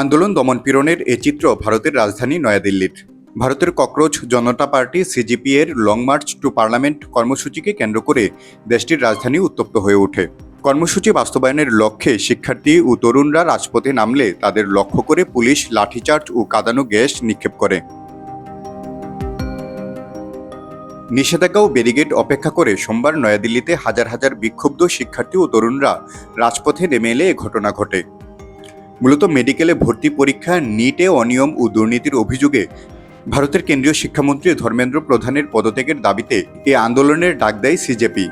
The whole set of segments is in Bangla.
আন্দোলন দমন-পীড়নের এ চিত্র ভারতের রাজধানী নয়াদিল্লির। ভারতের ককরোচ জনতা পার্টি সিজিপি এর লং মার্চ টু পার্লামেন্ট কর্মসূচিকে কেন্দ্র করে দেশটির রাজধানী উত্তপ্ত হয়ে ওঠে। কর্মসূচি বাস্তবায়নের লক্ষ্যে শিক্ষার্থী ও তরুণরা রাজপথে নামলে তাদের লক্ষ্য করে পুলিশ লাঠিচার্জ ও কাঁদানো গ্যাস নিক্ষেপ করে। নিষেধাজ্ঞা ও ব্যারিকেড অপেক্ষা করে সোমবার নয়াদিল্লিতে হাজার হাজার বিক্ষুব্ধ শিক্ষার্থী ও তরুণরা রাজপথে নেমে এলে এ ঘটনা ঘটে। মূলত মেডিকেলে ভর্তি পরীক্ষা নিটে অনিয়ম ও দুর্নীতির অভিযোগে ভারতের কেন্দ্রীয় শিক্ষামন্ত্রী ধর্মেন্দ্র প্রধানের পদত্যাগের দাবিতে এ আন্দোলনের ডাক দেয় সিজেপি।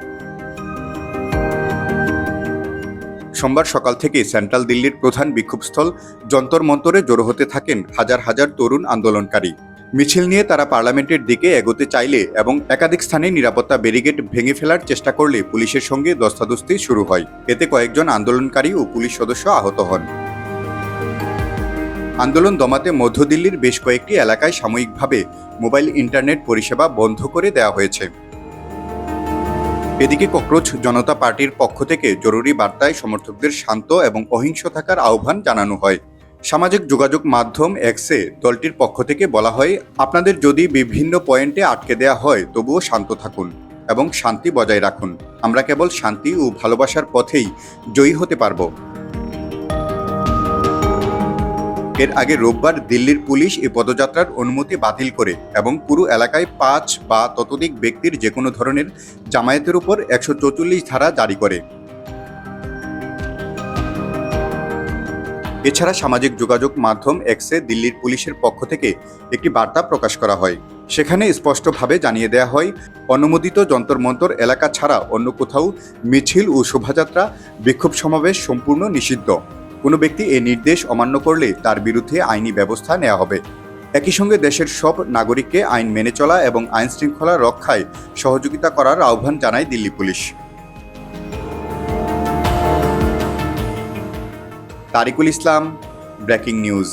সোমবার সকাল থেকে সেন্ট্রাল দিল্লির প্রধান বিক্ষোভস্থল যন্তর মন্তরে জড়ো হতে থাকেন হাজার হাজার তরুণ আন্দোলনকারী। মিছিল নিয়ে তারা পার্লামেন্টের দিকে এগোতে চাইলে এবং একাধিক স্থানে নিরাপত্তা ব্যারিকেড ভেঙে ফেলার চেষ্টা করলে পুলিশের সঙ্গে ধস্তাধস্তি শুরু হয়। এতে কয়েকজন আন্দোলনকারী ও পুলিশ সদস্য আহত হন। আন্দোলন দমাতে মধ্য দিল্লির বেশ কয়েকটি এলাকায় সাময়িকভাবে মোবাইল ইন্টারনেট পরিষেবা বন্ধ করে দেওয়া হয়েছে। এদিকে ককরোচ জনতা পার্টির পক্ষ থেকে জরুরি বার্তায় সমর্থকদের শান্ত এবং অহিংস থাকার আহ্বান জানানো হয়। সামাজিক যোগাযোগ মাধ্যম এক্সে দলটির পক্ষ থেকে বলা হয়, আপনাদের যদি বিভিন্ন পয়েন্টে আটকে দেওয়া হয় তবুও শান্ত থাকুন এবং শান্তি বজায় রাখুন। আমরা কেবল শান্তি ও ভালোবাসার পথেই জয়ী হতে পারব। এর আগে রোববার দিল্লির পুলিশ এই পদযাত্রার অনুমতি বাতিল করে এবং পুরো এলাকায় ৫ বা ততোধিক ব্যক্তির যেকোনো ধরনের জামায়াতের উপর ১৪৪ ধারা জারি করে। এছাড়া সামাজিক যোগাযোগ মাধ্যম এক্সে দিল্লির পুলিশের পক্ষ থেকে একটি বার্তা প্রকাশ করা হয়। সেখানে স্পষ্টভাবে জানিয়ে দেওয়া হয়, অনুমোদিত যন্তর মন্তর এলাকা ছাড়া অন্য কোথাও মিছিল ও শোভাযাত্রা, বিক্ষোভ সমাবেশ সম্পূর্ণ নিষিদ্ধ। কোনো ব্যক্তি এই নির্দেশ অমান্য করলে তার বিরুদ্ধে আইনি ব্যবস্থা নেওয়া হবে। একই সঙ্গে দেশের সব নাগরিককে আইন মেনে চলা এবং আইন শৃঙ্খলা রক্ষায় সহযোগিতা করার আহ্বান জানায় দিল্লি পুলিশ। তারিকুল ইসলাম, ব্রেকিং নিউজ।